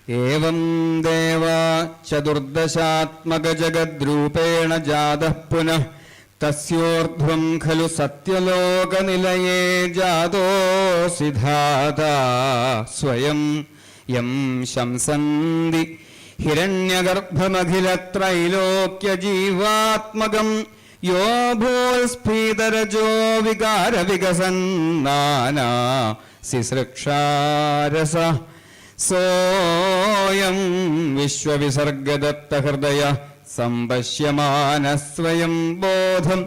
ഏവം ദേവ ചതുർദശാത്മകജഗദ്രൂപേണ ജാതഃ പുനഃ തസ്യോർധ്വം ഖലു സത്യലോകനിലയേ ജാതോസി ധാതാ സ്വയം യം ശംസന്തി ഹിരണ്യഗർഭമഖിലത്രൈലോക്യജീവാത്മകം യോ ഭൂൽസ്ഫീതരജോ വികാരവികസന്നാനാ സിസൃക്ഷാരസ സോയം വിശ്വവിസർഗദത്തഹൃദയ സംപശ്യമാനസ്വയം ബോധം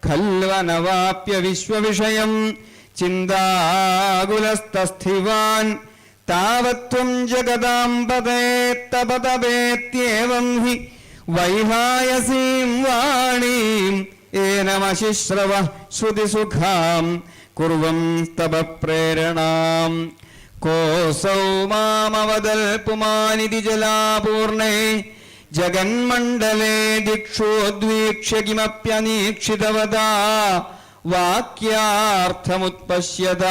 ഖൽവനവാപ്യ വിശ്വവിഷയം ചിന്താകുലസ്ഥസ്ഥിവാൻ താവത്വം ജഗദാംബതേ തപതപേത്യേവം ഹി വൈഹായസീം വാണീം ഏനമശിശ്രവ ശ്രുതിസുഖാം കുർവം തപ പ്രേരണാം കോസൗ മാമവദൽ പുമാനിതി ജലാപൂർണേ ജഗന്മണ്ഡലേ ദിക്ഷോദ്വീക്ഷ്യ കിമപ്യനീക്ഷിതവദാ വാക്യാർത്ഥമുത്പശ്യത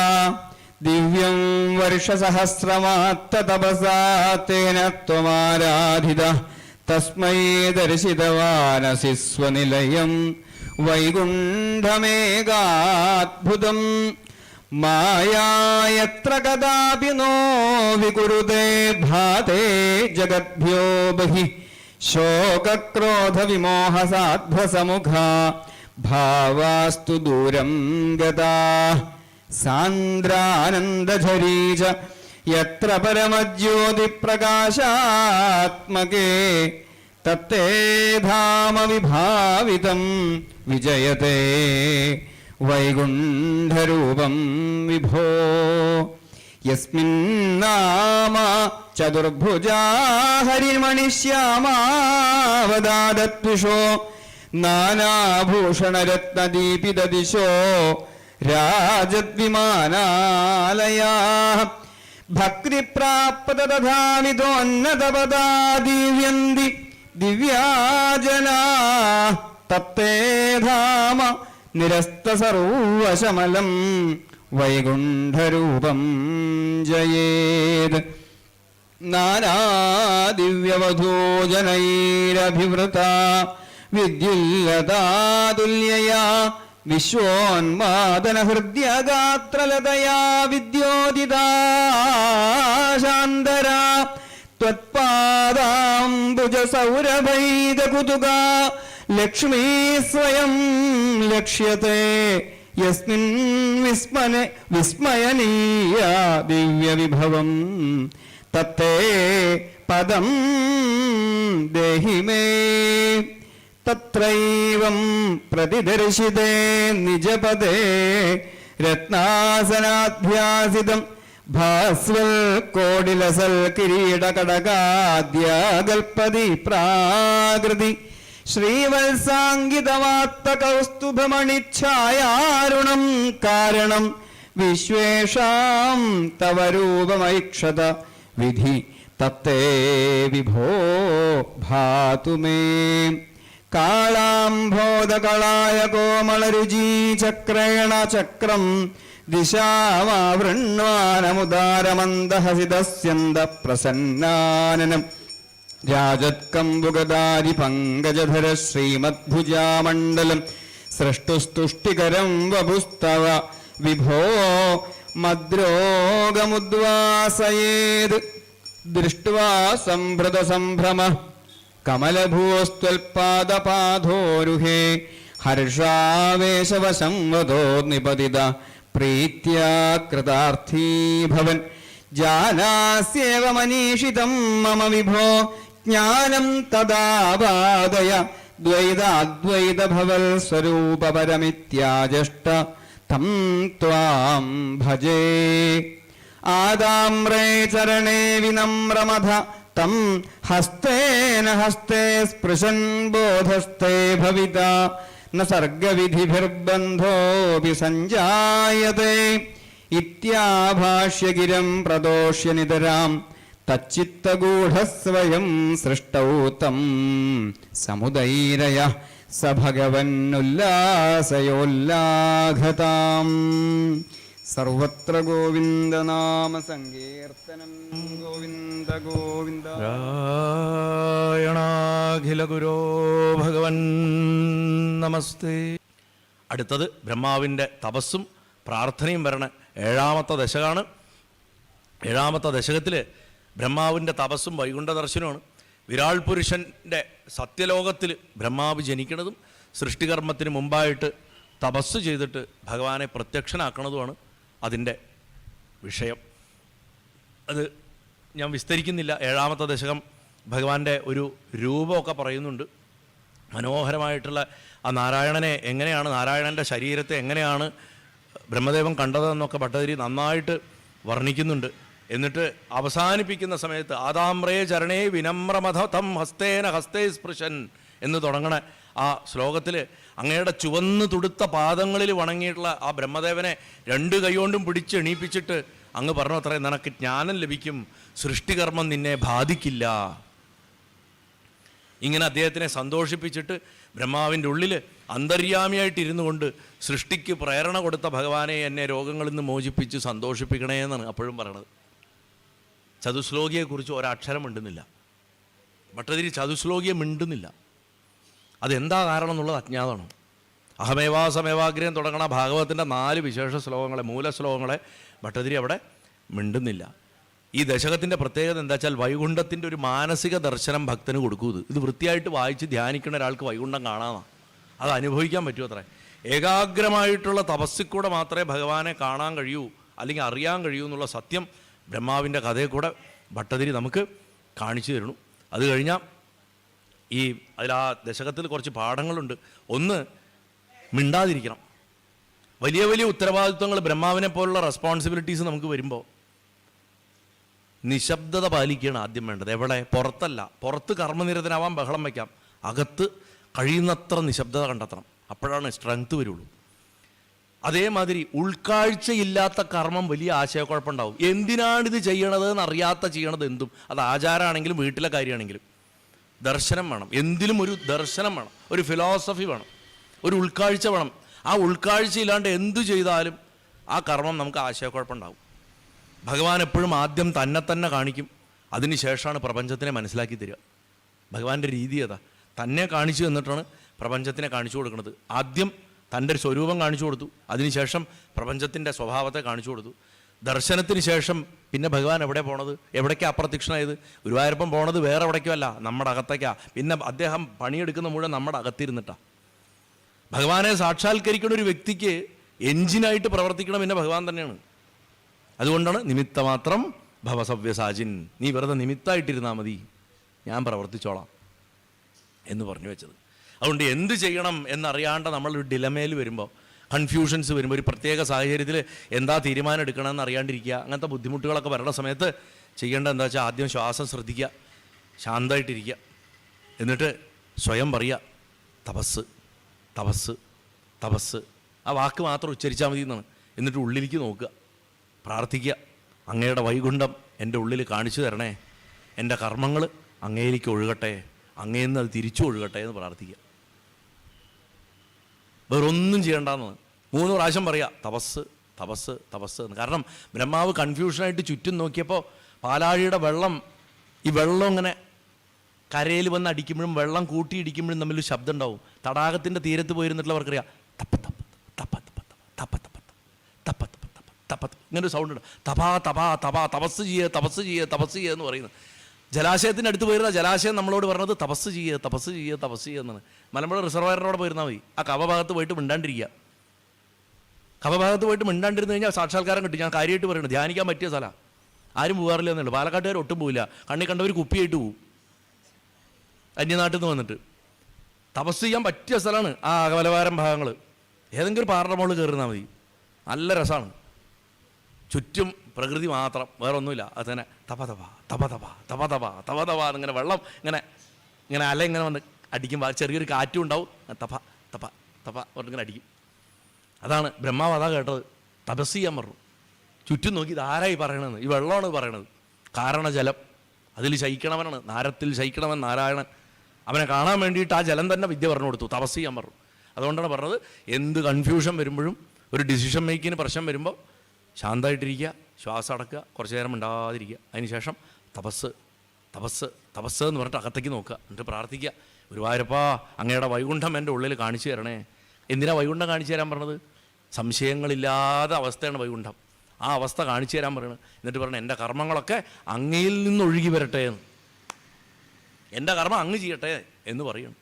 ദിവ്യം വർഷസഹസ്രമാത്തതപസാ തേന ത്വമാരാധിത തസ്മൈ ദർശിതവാനസി സ്വനിലയം വൈകുണ്ഠമേകാദ്ഭുതം മായായത്ര കദാപി നോ വികുരുതേ ഭാതേ ജഗദ്ഭ്യോ ബഹി ശോകക്രോധവിമോഹസാധ്വസമുഖാ ഭാവാസ്തു ദൂരം ഗതാ സാന്ദ്രാനന്ദധരീച യത്ര പരമജ്യോതിപ്രകാശാത്മകേ തത്തേ ധാമ വിഭാവിതം വിജയതേ വൈകുണ്ഠരൂപം വിഭോ യസ്മിന്നാമ ചതുർഭുജാ ഹരിമണിശ്യാമാവദാദത്വിഷോ നാനാഭൂഷണരത്നദീപിതദിശോ രാജദ്വിമാനാലയാ ഭക്തിപ്രാപ്തതഥാവിദോന്നതപദാ ദിവ്യന്തി ദിവ്യാജനാ തത്തേ ധാമ നിരസ്തസർവശമലം വൈകുണ്ഠരൂപം ജയേത് നാനാദിവ്യവധൂജനൈരഭിവൃത വിദ്യുല്ലതാതുല്യയാ വിശ്വോന്മാദനഹൃദ്യഗാത്രലതയാ വിദ്യോദിതാ ശാന്തരാ ത്വത്പാദാംബുജസൗരഭൈതകുതുകാ ലക്ഷ്മീ സ്വയം ലക്ഷ്യത്തെ യസ്മിൻ വിസ്മയനീയ ദിവ്യവിഭവം തത്തേ പദം ദേഹി മേ തത്രൈവം പ്രതിദർശിതേ നിജപദേ രത്നാസനാധ്യാസിതം ഭാസ്വൽ കോടിലസൽ കിരീടകടകാദ്യാഗൽപതി പ്രാകൃതി ശ്രീവത്സാംഗിതവാത്തകൗസ്തുഭമണിച്ഛായാരുണം കാരണം വിശ്വേഷാം തവ രൂപമൈക്ഷത വിധി തത്തേ വിഭോ ഭാതു മേ കാളാംഭോദകളായ കോമളരുചീചക്രേണ ചക്രം ദിശാമാവൃണ്വാനമുദാരമന്ദഹസിതസ്യന്ത പ്രസന്നാനനം രാജത്കമ്പുഗദാരി പങ്കജധര ശ്രീമദ്ഭുജാമണ്ഡലം സൃഷ്ടുസ്തുഷ്ടികരം വപുസ്തവ വിഭോ മദ്രോഗമുദ്വാസയേത് ദൃഷ്ട്വാ സംഭൃത സംഭ്രമ കമലഭൂസ്ത്വൽപാദപാധോരുഹേ ഹർഷാവേശവശം വദോ നിപതിത പ്രീത്യാ കൃതാർത്ഥീ ഭവൻ ജാനാസ്യേവ മനീഷിതം മമ വിഭോ ജ്ഞാനം തദാവാദയ ദ്വൈതാദ്വൈതഭവൽ സ്വരൂപപരമിത്യാജഷ്ട തം ത്വാം ഭജേ ആദാമ്രേ ചരണേ വിനമ്രമധ തം ഹസ്തേന ഹസ്തേ സ്പൃശൻ ബോധസ്ഥേ ഭവിത ന സർഗവിധിഭിർബന്ധോപി സഞ്ജായതേ ഇത്യാഭാഷ്യഗിരം പ്രദോഷ്യ നിതരാം തച്ചിത്തഗൂഢസ്വയം സൃഷ്ടൗ തം സമുദൈരയ സ ഭഗവന്നുല്ലാസയോല്ലാഘതാം സർവത്ര ഗോവിന്ദനാമ സങ്കീർത്തനം. ഗോവിന്ദ ഗോവിന്ദ. നാരായണാഖില ഗുരോ ഭഗവൻ നമസ്തേ. അടുത്തത് ബ്രഹ്മാവിൻ്റെ തപസ്സും പ്രാർത്ഥനയും വരണ 7ാമത്തെ ദശകമാണ്. 7ാമത്തെ ദശകത്തിൽ ബ്രഹ്മാവിൻ്റെ തപസ്സും വൈകുണ്ഠ ദർശനമാണ്. വിരാൾ പുരുഷൻ്റെ സത്യലോകത്തിൽ ബ്രഹ്മാവ് ജനിക്കുന്നതും സൃഷ്ടികർമ്മത്തിന് മുമ്പായിട്ട് തപസ് ചെയ്തിട്ട് ഭഗവാനെ പ്രത്യക്ഷനാക്കുന്നതുമാണ് അതിൻ്റെ വിഷയം. അത് ഞാൻ വിസ്തരിക്കുന്നില്ല. 7ാമത്തെ ദശകം ഭഗവാന്റെ ഒരു രൂപമൊക്കെ പറയുന്നുണ്ട്. മനോഹരമായിട്ടുള്ള ആ നാരായണനെ എങ്ങനെയാണ്, നാരായണൻ്റെ ശരീരത്തെ എങ്ങനെയാണ് ബ്രഹ്മദേവൻ കണ്ടതെന്നൊക്കെ ഭട്ടതിരി നന്നായിട്ട് വർണ്ണിക്കുന്നുണ്ട്. എന്നിട്ട് അവസാനിപ്പിക്കുന്ന സമയത്ത് ആദാമ്രേ ചരണേ വിനമ്രമഥ തം ഹസ്തേന ഹസ്തേ സ്പൃശൻ എന്ന് തുടങ്ങണ ആ ശ്ലോകത്തിൽ അങ്ങയുടെ ചുവന്ന് തുടുത്ത പാദങ്ങളിൽ വണങ്ങിയിട്ടുള്ള ആ ബ്രഹ്മദേവനെ 2 കൈകൊണ്ടും പിടിച്ച് എണീപ്പിച്ചിട്ട് അങ്ങ് പറഞ്ഞു അത്രേ, നിനക്ക് ജ്ഞാനം ലഭിക്കും, സൃഷ്ടികർമ്മം നിന്നെ ബാധിക്കില്ല. ഇങ്ങനെ അദ്ദേഹത്തിനെ സന്തോഷിപ്പിച്ചിട്ട് ബ്രഹ്മാവിൻ്റെ ഉള്ളിൽ അന്തര്യാമിയായിട്ടിരുന്നു കൊണ്ട് സൃഷ്ടിക്ക് പ്രേരണ കൊടുത്ത ഭഗവാനെ എന്നെ രോഗങ്ങളിൽ നിന്ന് മോചിപ്പിച്ച് സന്തോഷിപ്പിക്കണേ എന്നാണ് അപ്പോഴും പറയണത്. ചതുശ്ലോകിയെക്കുറിച്ച് ഒരക്ഷരം മിണ്ടുന്നില്ല ഭട്ടതിരി. ചതുശ്ലോകിയെ മിണ്ടുന്നില്ല. അതെന്താ കാരണം എന്നുള്ളത് അജ്ഞാതമാണ്. അഹമേവാസമേവാഗ്രഹം തുടങ്ങണ ഭാഗവതത്തിൻ്റെ 4 വിശേഷ ശ്ലോകങ്ങളെ, മൂലശ്ലോകങ്ങളെ ഭട്ടതിരി അവിടെ മിണ്ടുന്നില്ല. ഈ ദശകത്തിൻ്റെ പ്രത്യേകത എന്താ വെച്ചാൽ വൈകുണ്ഠത്തിൻ്റെ ഒരു മാനസിക ദർശനം ഭക്തന് കൊടുക്കൂ. ഇത് വൃത്തിയായിട്ട് വായിച്ച് ധ്യാനിക്കുന്ന ഒരാൾക്ക് വൈകുണ്ഠം കാണാനാണ്, അത് അനുഭവിക്കാൻ പറ്റുമോ അത്രേ. ഏകാഗ്രമായിട്ടുള്ള തപസ്സിൽ കൂടെ മാത്രമേ ഭഗവാനെ കാണാൻ കഴിയൂ, അല്ലെങ്കിൽ അറിയാൻ കഴിയൂ എന്നുള്ള സത്യം ബ്രഹ്മാവിൻ്റെ കഥയെ കൂടെ ഭട്ടതിരി നമുക്ക് കാണിച്ചു തരുന്നു. അത് കഴിഞ്ഞാൽ അതിൽ ആ ദശകത്തിൽ കുറച്ച് പാഠങ്ങളുണ്ട്. ഒന്ന്, മിണ്ടാതിരിക്കണം. വലിയ വലിയ ഉത്തരവാദിത്വങ്ങൾ, ബ്രഹ്മാവിനെ പോലുള്ള റെസ്പോൺസിബിലിറ്റീസ് നമുക്ക് വരുമ്പോൾ നിശബ്ദത പാലിക്കുകയാണ് ആദ്യം വേണ്ടത്. എവിടെ? പുറത്തല്ല. പുറത്ത് കർമ്മനിരതനാവാൻ ബഹളം വയ്ക്കാം, അകത്ത് കഴിയുന്നത്ര നിശബ്ദത കണ്ടെത്തണം. അപ്പോഴാണ് സ്ട്രെങ്ത് വരുള്ളൂ. അതേമാതിരി ഉൾക്കാഴ്ചയില്ലാത്ത കർമ്മം വലിയ ആശയക്കുഴപ്പമുണ്ടാവും. എന്തിനാണിത് ചെയ്യണത് എന്നറിയാത്ത ചെയ്യണത് എന്തും, അത് ആചാരമാണെങ്കിലും വീട്ടിലെ കാര്യമാണെങ്കിലും ദർശനം വേണം. എന്തിലും ഒരു ദർശനം വേണം, ഒരു ഫിലോസഫി വേണം, ഒരു ഉൾക്കാഴ്ച വേണം. ആ ഉൾക്കാഴ്ചയില്ലാണ്ട് എന്തു ചെയ്താലും ആ കർമ്മം നമുക്ക് ആശയക്കുഴപ്പമുണ്ടാവും. ഭഗവാൻ എപ്പോഴും ആദ്യം തന്നെ കാണിക്കും, അതിനുശേഷമാണ് പ്രപഞ്ചത്തിനെ മനസ്സിലാക്കി തരിക. ഭഗവാന്റെ രീതി അതാ. തന്നെ കാണിച്ചു തന്നിട്ടാണ് പ്രപഞ്ചത്തിനെ കാണിച്ചു കൊടുക്കുന്നത്. ആദ്യം തൻ്റെ ഒരു സ്വരൂപം കാണിച്ചു കൊടുത്തു, അതിനുശേഷം പ്രപഞ്ചത്തിൻ്റെ സ്വഭാവത്തെ കാണിച്ചു കൊടുത്തു. ദർശനത്തിന് ശേഷം പിന്നെ ഭഗവാൻ എവിടെ പോണത്, എവിടേക്കാണ് അപ്രത്യക്ഷനായത്? ഗുരുവായൂരപ്പൻ പോണത് വേറെ എവിടേക്കോ അല്ല, നമ്മുടെ അകത്തേക്കാ. പിന്നെ അദ്ദേഹം പണിയെടുക്കുന്ന മുഴുവൻ നമ്മുടെ അകത്തിരുന്നിട്ടാണ്. ഭഗവാനെ സാക്ഷാത്കരിക്കുന്ന ഒരു വ്യക്തിക്ക് എഞ്ചിനായിട്ട് പ്രവർത്തിക്കണം പിന്നെ ഭഗവാൻ തന്നെയാണ്. അതുകൊണ്ടാണ് നിമിത്തമാത്രം ഭവസവ്യസാചിൻ, നീ വെറുതെ നിമിത്തമായിട്ടിരുന്നാൽ മതി, ഞാൻ പ്രവർത്തിച്ചോളാം എന്ന് പറഞ്ഞു വെച്ചത്. അതുകൊണ്ട് എന്ത് ചെയ്യണം എന്നറിയാണ്ട് നമ്മളൊരു ഡിലമയിൽ വരുമ്പോൾ, കൺഫ്യൂഷൻസ് വരുമ്പോൾ, ഒരു പ്രത്യേക സാഹചര്യത്തിൽ എന്താ തീരുമാനം എടുക്കണമെന്ന് അറിയാണ്ടിരിക്കുക, അങ്ങനത്തെ ബുദ്ധിമുട്ടുകളൊക്കെ വരണ സമയത്ത് ചെയ്യേണ്ടത് എന്താ വെച്ചാൽ ആദ്യം ശ്വാസം ശ്രദ്ധിക്കുക, ശാന്തമായിട്ടിരിക്കുക, എന്നിട്ട് സ്വയം പറയുക തപസ് തപസ് തപസ്. ആ വാക്ക് മാത്രം ഉച്ചരിച്ചാൽ മതി എന്നാണ്. എന്നിട്ട് ഉള്ളിലേക്ക് നോക്കുക, പ്രാർത്ഥിക്കുക, അങ്ങയുടെ വൈകുണ്ഠം എൻ്റെ ഉള്ളിൽ കാണിച്ചു തരണേ, എൻ്റെ കർമ്മങ്ങൾ അങ്ങയിലേക്ക് ഒഴുകട്ടെ, അങ്ങേന്ന് അത് തിരിച്ചു ഒഴുകട്ടെ എന്ന് പ്രാർത്ഥിക്കുക. വേറൊന്നും ചെയ്യേണ്ടെന്ന് 3 പ്രാവശ്യം പറയുക തപസ് തപസ് തപസ് എന്ന്. കാരണം ബ്രഹ്മാവ് കൺഫ്യൂഷനായിട്ട് ചുറ്റും നോക്കിയപ്പോൾ പാലാഴിയുടെ വെള്ളം, ഈ വെള്ളം ഇങ്ങനെ കരയിൽ വന്ന് അടിക്കുമ്പോഴും വെള്ളം കൂട്ടിയിടിക്കുമ്പോഴും തമ്മിൽ ശബ്ദം ഉണ്ടാവും. തടാകത്തിൻ്റെ തീരത്ത് പോയിരുന്നിട്ടുള്ളവർക്കറിയാം തപ്പ തപ്പ തപ്പ തപ്പ തപ്പ തപ്പ തപ്പ തപ്പ തപ്പ ഇങ്ങനൊരു സൗണ്ട് ഉണ്ട്. തപാ തപാ തപാ, തപസ് ചെയ്യുക തപസ് ചെയ്യുക തപസ് ചെയ്യുക എന്ന് പറയുന്നത്. ജലാശയത്തിൻ്റെ അടുത്ത് പോയിരുന്ന ജലാശയം നമ്മളോട് പറഞ്ഞത് തപസ് ചെയ്യുക തപസ് ചെയ്യുക തപസ് ചെയ്യുക എന്നാണ്. മലമ്പുഴ റിസർവയറിനോട് പോയിരുന്നാൽ മതി. ആ കവഭാഗത്ത് പോയിട്ട് മിണ്ടാണ്ടിരിക്കുക. കവഭാഗത്ത് പോയിട്ട് മിണ്ടാണ്ടിരുന്ന് കഴിഞ്ഞാൽ സാക്ഷാത്കാരം കിട്ടും. ഞാൻ കാര്യമായിട്ട് പറയുന്നത്, ധ്യാനിക്കാൻ പറ്റിയ സ്ഥലമാണ്. ആരും പോകാറില്ല എന്നുള്ളൂ. പാലക്കാട്ടുകാർ ഒട്ടും പോവില്ല. കണ്ണി കണ്ടവർ കുപ്പിയായിട്ട് പോവും, അന്യനാട്ടിൽ നിന്ന് വന്നിട്ട്. തപസ് ചെയ്യാൻ പറ്റിയ സ്ഥലമാണ് ആ അകവലവാരം ഭാഗങ്ങൾ. ഏതെങ്കിലും ഒരു പാറയുടെ മുകളിൽ കയറുന്നാൽ മതി, നല്ല രസമാണ്. ചുറ്റും പ്രകൃതി മാത്രം, വേറെ ഒന്നുമില്ല. അത് തന്നെ തപ തപ തപ തപ തപ തപ തപ തപ എന്നിങ്ങനെ വെള്ളം ഇങ്ങനെ അല ഇങ്ങനെ വന്ന് അടിക്കുമ്പോൾ ചെറിയൊരു കാറ്റും ഉണ്ടാവും. തപ തപ തപ പറഞ്ഞിങ്ങനെ അടിക്കും. അതാണ് ബ്രഹ്മാവ് അതാ കേട്ടത്. തപസ് ചെയ്യാൻ പറഞ്ഞു. ചുറ്റും നോക്കി ഇതാരായി പറയണമെന്ന്. ഈ വെള്ളമാണ് പറയണത്. കാരണജലം, അതിൽ ശയിക്കണവനാണ്, നാരത്തിൽ ശയിക്കണവൻ നാരായണൻ. അവനെ കാണാൻ വേണ്ടിയിട്ട് ആ ജലം തന്നെ വിദ്യ പറഞ്ഞു കൊടുത്തു, തപസ് ചെയ്യാൻ പറഞ്ഞു. അതുകൊണ്ടാണ് പറഞ്ഞത്, എന്ത് കൺഫ്യൂഷൻ വരുമ്പോഴും, ഒരു ഡിസിഷൻ മേക്കിങ്ങിന് പ്രശ്നം വരുമ്പോൾ ശാന്തമായിട്ടിരിക്കുക, ശ്വാസം അടക്കുക, കുറച്ച് നേരം മിണ്ടാതിരിക്കുക. അതിനുശേഷം തപസ് തപസ് തപസ് എന്ന് പറഞ്ഞിട്ട് അകത്തേക്ക് നോക്കുക. എന്നിട്ട് പ്രാർത്ഥിക്കുക, ഗുരുവായൂരപ്പാ അങ്ങയുടെ വൈകുണ്ഠം എൻ്റെ ഉള്ളിൽ കാണിച്ചു തരണേ. എന്തിനാ വൈകുണ്ഠം കാണിച്ചു തരാൻ പറഞ്ഞത്? സംശയങ്ങളില്ലാത്ത അവസ്ഥയാണ് വൈകുണ്ഠം. ആ അവസ്ഥ കാണിച്ചു തരാൻ പറയണം. എന്നിട്ട് പറയണം, എൻ്റെ കർമ്മങ്ങളൊക്കെ അങ്ങയിൽ നിന്നൊഴുകി വരട്ടെ എന്ന്, എൻ്റെ കർമ്മം അങ്ങ് ചെയ്യട്ടെ എന്ന് പറയണം.